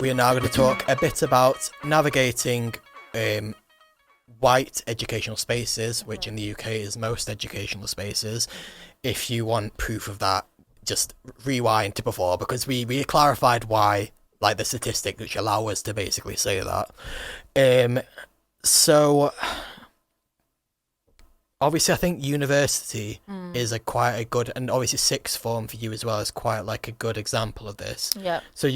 we are now going to talk a bit about navigating white educational spaces, which in the UK is most educational spaces. If you want proof of that, just rewind to before, because we clarified why, like the statistic which allow us to basically say that. So obviously I think university is quite a good, and obviously sixth form for you as well is quite like a good example of this. Yeah. So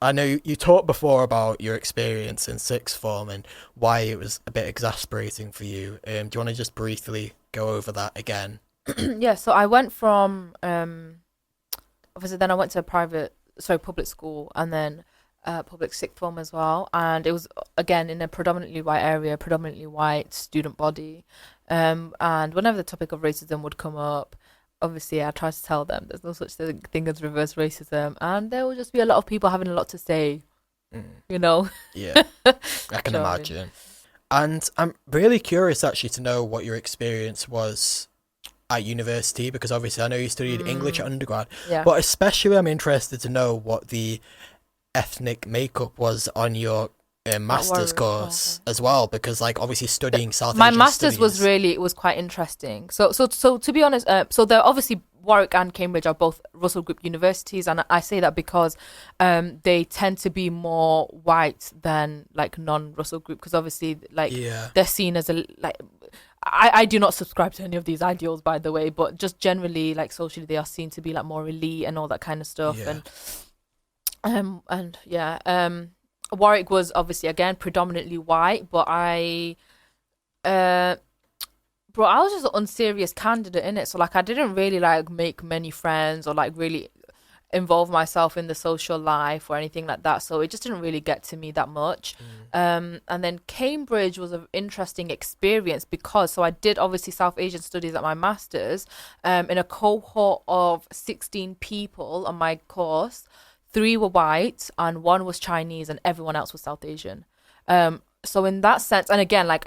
I know you talked before about your experience in sixth form and why it was a bit exasperating for you. Do you want to just briefly go over that again? Yeah, so I went from obviously then I went to a public school, and then public sixth form as well, and it was again in a predominantly white area, predominantly white student body, and whenever the topic of racism would come up, obviously I tried to tell them there's no such thing as reverse racism, and there will just be a lot of people having a lot to say, you know. Yeah, I can imagine. And I'm really curious actually to know what your experience was at university, because obviously I know you studied English at undergrad, but especially I'm interested to know what the ethnic makeup was on your master's course as well, because like obviously studying South my Asian master's studies. it was quite interesting. So to be honest, so they're obviously Warwick and Cambridge are both Russell Group universities, and I say that because they tend to be more white than like non-Russell Group, because obviously like they're seen as a like. I do not subscribe to any of these ideals, by the way, but just generally like socially they are seen to be like more elite and all that kind of stuff. Warwick was obviously again predominantly white, but I was just an unserious candidate in it, so like I didn't really like make many friends or like really involve myself in the social life or anything like that, so it just didn't really get to me that much. And then Cambridge was an interesting experience because so I did obviously South Asian studies at my master's in a cohort of 16 people on my course. 3 were white and 1 was Chinese, and everyone else was South Asian. So in that sense, and again, like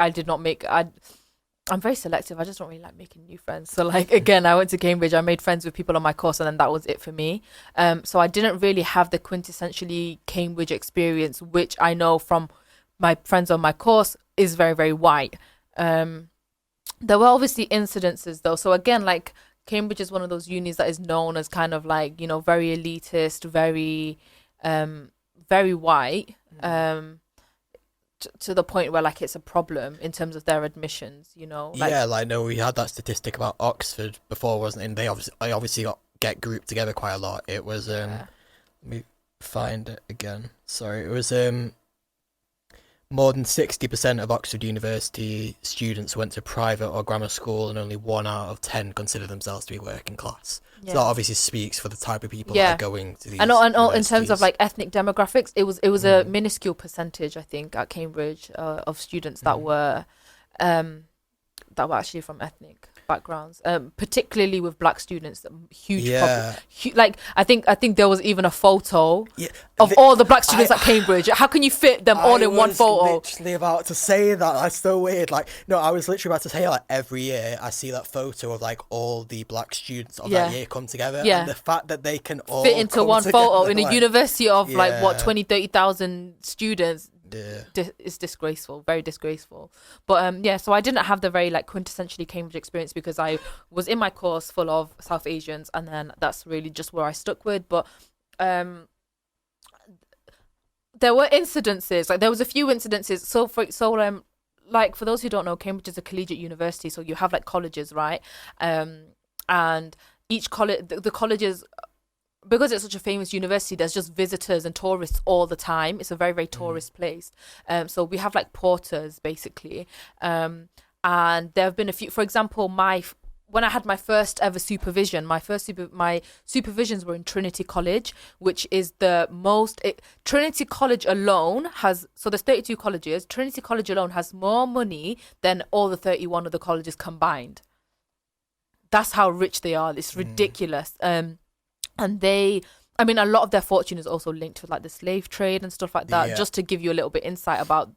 I'm very selective. I just don't really like making new friends. So like, again, I went to Cambridge, I made friends with people on my course, and then that was it for me. So I didn't really have the quintessentially Cambridge experience, which I know from my friends on my course is very, very white. There were obviously incidences though. So again, like Cambridge is one of those unis that is known as kind of like, you know, very elitist, very, very white. To the point where like it's a problem in terms of their admissions, you know. Like, no, we had that statistic about Oxford before, wasn't it? And they obviously get grouped together quite a lot. It was let me find it again. Sorry, it was more than 60% of Oxford University students went to private or grammar school, and only 1 out of 10 consider themselves to be working class. So that obviously speaks for the type of people that are going to these. And in terms of like ethnic demographics, it was a minuscule percentage, I think, at Cambridge of students that were actually from ethnic backgrounds, particularly with black students. Like I think there was even a photo of all the black students at Cambridge. How can you fit them all in one photo? I was literally about to say that. That's so weird. Like, no, I was literally about to say like every year I see that photo of like all the black students of that year come together, and the fact that they can all fit into one photo in a like, university of like what 20,000-30,000 students. Yeah. It's disgraceful, very disgraceful. But so I didn't have the very like quintessentially Cambridge experience because I was in my course full of South Asians, and then that's really just where I stuck with. But there were incidences, like there was a few incidences. Like for those who don't know, Cambridge is a collegiate university, so you have like colleges, right? And each college, the colleges, because it's such a famous university, there's just visitors and tourists all the time. It's a very, very tourist place. So we have like porters basically. And there have been a few, for example, when I had my first ever supervision, my supervisions were in Trinity College, which is Trinity College alone has, so there's 32 colleges. Trinity College alone has more money than all the 31 of the colleges combined. That's how rich they are. It's ridiculous. And a lot of their fortune is also linked with like the slave trade and stuff like that, just to give you a little bit insight about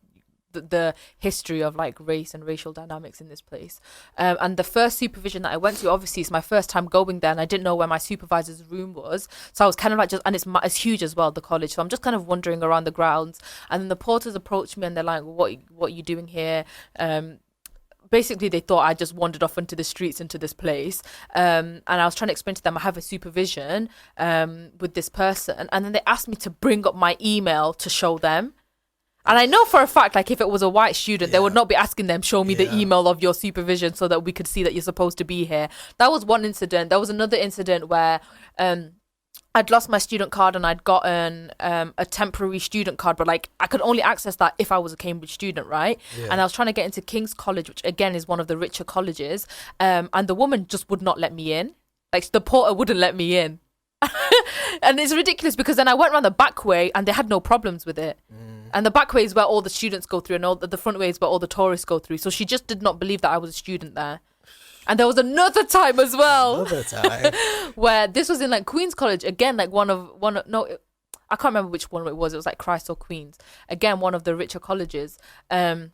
the history of like race and racial dynamics in this place. And the first supervision that I went to, obviously it's my first time going there, and I didn't know where my supervisor's room was, so I was kind of like, just, and it's huge as well, the college, so I'm just kind of wandering around the grounds, and then the porters approached me and they're like, what are you doing here? Basically they thought I just wandered off into the streets into this place, and I was trying to explain to them I have a supervision with this person, and then they asked me to bring up my email to show them. And I know for a fact, like, if it was a white student, they would not be asking them, show me the email of your supervision so that we could see that you're supposed to be here. That was one incident. There was another incident where I'd lost my student card and I'd gotten a temporary student card, but like I could only access that if I was a Cambridge student, right? And I was trying to get into King's College, which again is one of the richer colleges, and the woman just would not let me in. Like, the porter wouldn't let me in. And it's ridiculous because then I went around the back way and they had no problems with it. And the back way is where all the students go through, and all the front way is where all the tourists go through. So she just did not believe that I was a student there. And there was another time as well. Where this was in like Queen's College again, like I can't remember which one it was. It was like Christ or Queen's. Again, one of the richer colleges. And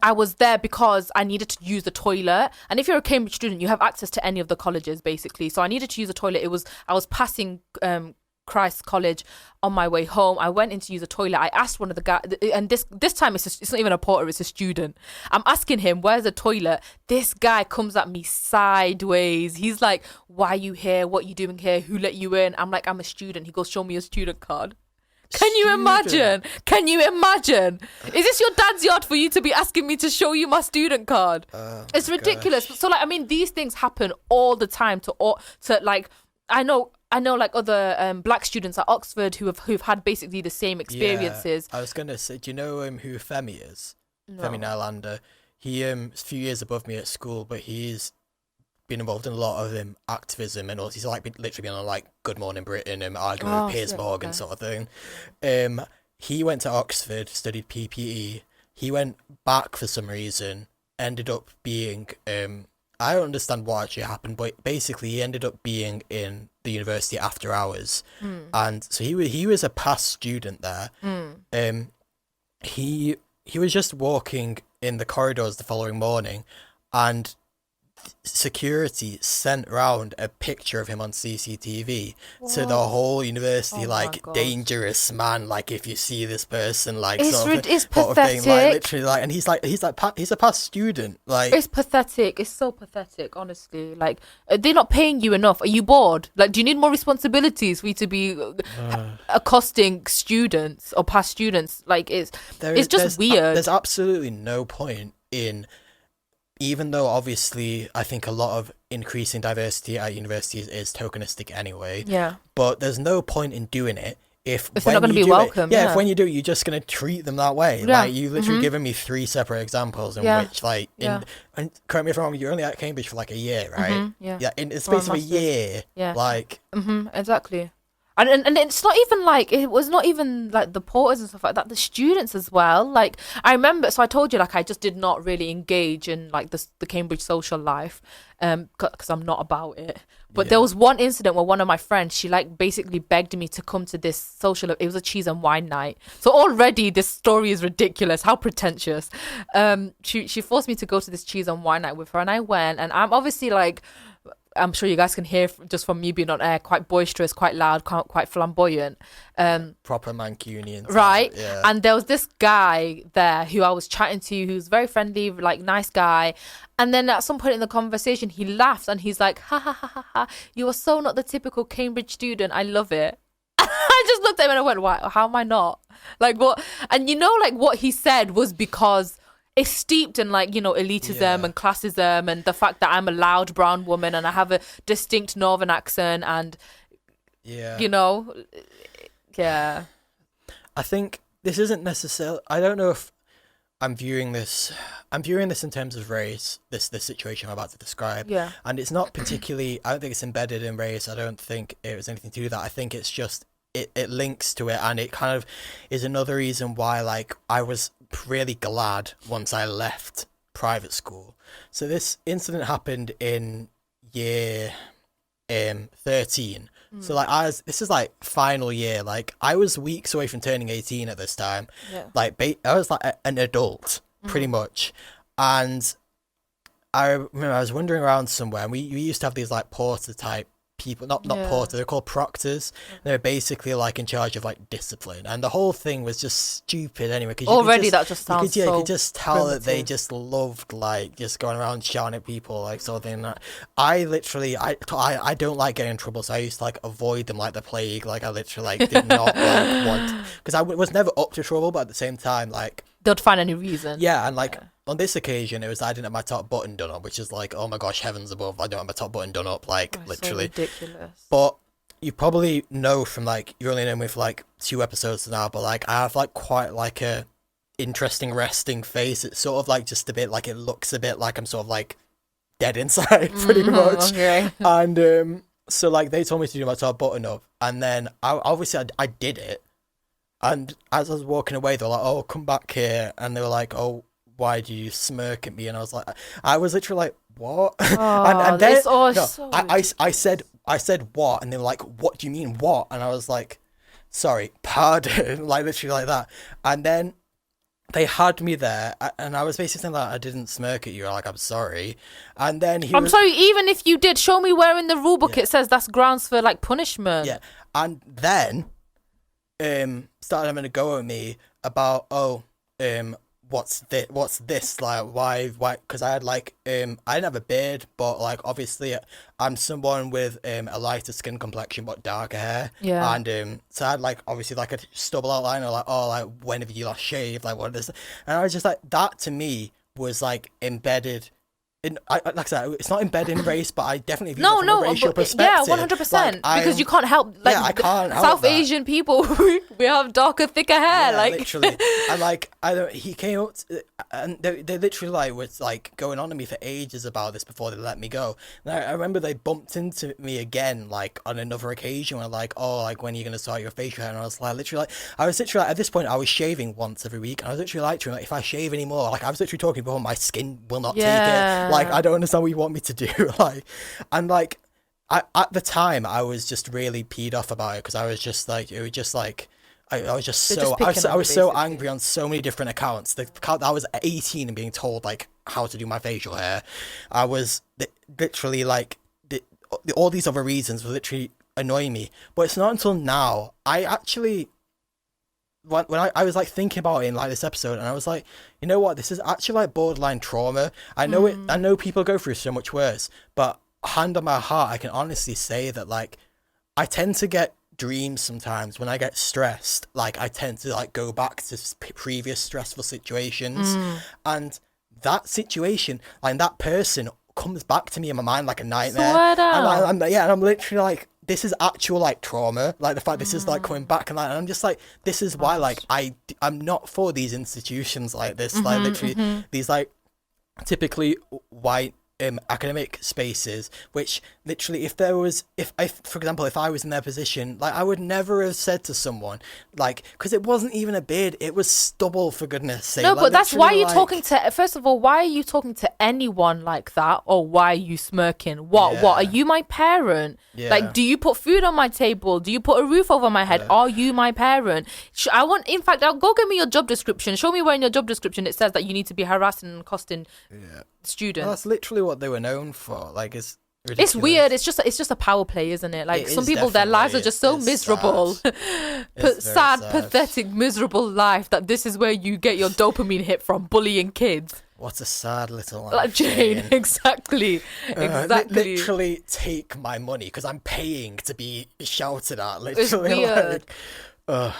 I was there because I needed to use the toilet. And if you're a Cambridge student, you have access to any of the colleges basically. So I needed to use the toilet. I was passing Christ College on my way home. I went in to use a toilet. I asked one of the guys, and this time it's not even a porter, it's a student. I'm asking him, where's the toilet? This guy comes at me sideways. He's like, why are you here? What are you doing here? Who let you in? I'm like, I'm a student. He goes, show me your student card. Can you imagine? Is this your dad's yard for you to be asking me to show you my student card? It's ridiculous. So like, I mean, these things happen all the time to like, I know like other black students at Oxford who've had basically the same experiences. I was gonna say, do you know who Femi is? No. Femi Nylander. He is a few years above me at school, but he's been involved in a lot of activism, and also he's like literally been on like Good Morning Britain and arguing with Piers Morgan sort of thing. He went to Oxford, studied PPE. He went back for some reason, ended up being I don't understand what actually happened, but basically he ended up being in the university after hours, and so he was a past student there. He was just walking in the corridors the following morning, and security sent round a picture of him on CCTV to the whole university, like, dangerous man, like, if you see this person, like, it's pathetic. Thing, like, literally, like, and he's a past student, like, it's pathetic. It's so pathetic, honestly. Like, they're not paying you enough. Are you bored? Like, do you need more responsibilities for you to be accosting students or past students? Like, it's just weird. There's absolutely no point in, even though obviously I think a lot of increasing diversity at universities is tokenistic anyway. Yeah. But there's no point in doing it if they're not going to be welcome. If when you do it, you're just going to treat them that way. Yeah. Like, you literally given me 3 separate examples in which, like, and correct me if I'm wrong, you're only at Cambridge for like a year, right? Yeah. In the space of a year. Yeah. Like. Exactly. And it's not even like, it was not even like the porters and stuff like that, the students as well. Like, I remember, so I told you, like, I just did not really engage in like the Cambridge social life, because I'm not about it. But there was one incident where one of my friends, she like basically begged me to come to this social, it was a cheese and wine night. So already this story is ridiculous, how pretentious. She forced me to go to this cheese and wine night with her, and I went, and I'm obviously like, I'm sure you guys can hear just from me being on air, quite boisterous, quite loud, quite flamboyant. Proper Mancunian. Right? Yeah. And there was this guy there who I was chatting to, who's very friendly, like, nice guy. And then at some point in the conversation, he laughs and he's like, ha ha ha ha ha, you are so not the typical Cambridge student. I love it. I just looked at him and I went, why? How am I not? Like, what? And you know, like, what he said was because it's steeped in, like, you know, elitism and classism, and the fact that I'm a loud brown woman and I have a distinct northern accent, and you know, I think this isn't necessarily, I don't know if I'm viewing this in terms of race, this situation I'm about to describe, and it's not particularly, I don't think it's embedded in race. I don't think it was anything to do with that. I think it's just it links to it, and it kind of is another reason why, like, I was really glad once I left private school. So this incident happened in year 13. So like this is like final year. Like I was weeks away from turning 18 at this time. Yeah. Like I was like an adult pretty much, and I remember I was wandering around somewhere, and we used to have these like porter type people, not porter, they're called proctors. They're basically like in charge of like discipline, and the whole thing was just stupid anyway. Cause already that just sounds you so could just tell that they primitive. just loved like just going around shouting at people like sort of thing. I literally I don't like getting in trouble, so I used to like avoid them like the plague. Like I literally like did not like want, because I was never up to trouble, but at the same time like They'd find any reason. yeah, and like on this occasion, it was I didn't have my top button done up, which is like, oh my gosh, heavens above, I don't have my top button done up, like Oh, literally. so ridiculous. But you probably know from like you only know me for like 2 episodes now, but like I have like quite like a interesting resting face. It's sort of like just a bit like it looks a bit like I'm sort of like dead inside, pretty much. Okay. And so like they told me to do my top button up, and then I did it. And as I was walking away, they were like, "Oh, come back here," and they were like, "Oh, why do you smirk at me?" And I was literally like, "What?" and then this all no, so I said what, and they were like, "What do you mean what?" And I was like, "Sorry, pardon," like literally like that. And then they had me there, and I was basically saying like, "I didn't smirk at you," like I'm sorry. And then I'm sorry, even if you did, show me where in the rule book it says that's grounds for like punishment. Yeah, and then started having a go at me about what's this like why because I had like I didn't have a beard, but like obviously I'm someone with a lighter skin complexion but darker hair, and so I had like obviously like a stubble outline, or like, oh, like when have you last shaved, like what is this? And I was just like, that to me was like embedded like I said, it's not embedded in race, but I definitely view it from a racial perspective. Yeah, 100%. Like, because you can't help, like, I can't help South that. Asian people, we have darker, thicker hair. Yeah, like literally. And like he came up and they literally like was like going on to me for ages about this before they let me go. And I remember they bumped into me again like on another occasion when like, oh, like when are you gonna start your facial hair? And I was like literally at this point I was shaving once every week, and I was literally like to him, like, if I shave anymore, like I was literally talking about my skin will not take it. Like I don't understand what you want me to do. Like, and like at the time I was just really peed off about it, because I was just like, it was just like I was just They're so just I was picking so on you, angry on so many different accounts. The account I was 18 and being told like how to do my facial hair, I was literally like all these other reasons were literally annoying me. But it's not until now I actually when I was like thinking about it in like this episode, and I was like, you know what, this is actually like borderline trauma. I know it. I know people go through so much worse, but hand on my heart, I can honestly say that like I tend to get dreams sometimes when I get stressed. Like I tend to like go back to previous stressful situations, and that situation, like that person, comes back to me in my mind like a nightmare. And I'm literally like, this is actual like trauma, like the fact this is like coming back, and like, and I'm just like, this is why like I'm not for these institutions like this, like literally these like typically white academic spaces, which literally if for example if I was in their position, like I would never have said to someone like, because it wasn't even a beard, it was stubble, for goodness sake. No, like, but that's why you're like, talking to, first of all, why are you talking to anyone like that? Or why are you smirking? What are you, my parent? Like, do you put food on my table? Do you put a roof over my head? Are you my parent? In fact, go get me your job description. Show me where in your job description it says that you need to be harassing and accosting students. Well, that's literally what they were known for. Like, it's ridiculous. It's weird. It's just a power play, isn't it? Like, some people, their lives are just so miserable. Sad, pathetic, miserable life, that this is where you get your dopamine hit from, bullying kids. What a sad little life. Like Jane, exactly. Literally take my money because I'm paying to be shouted at. Literally, It's weird. like,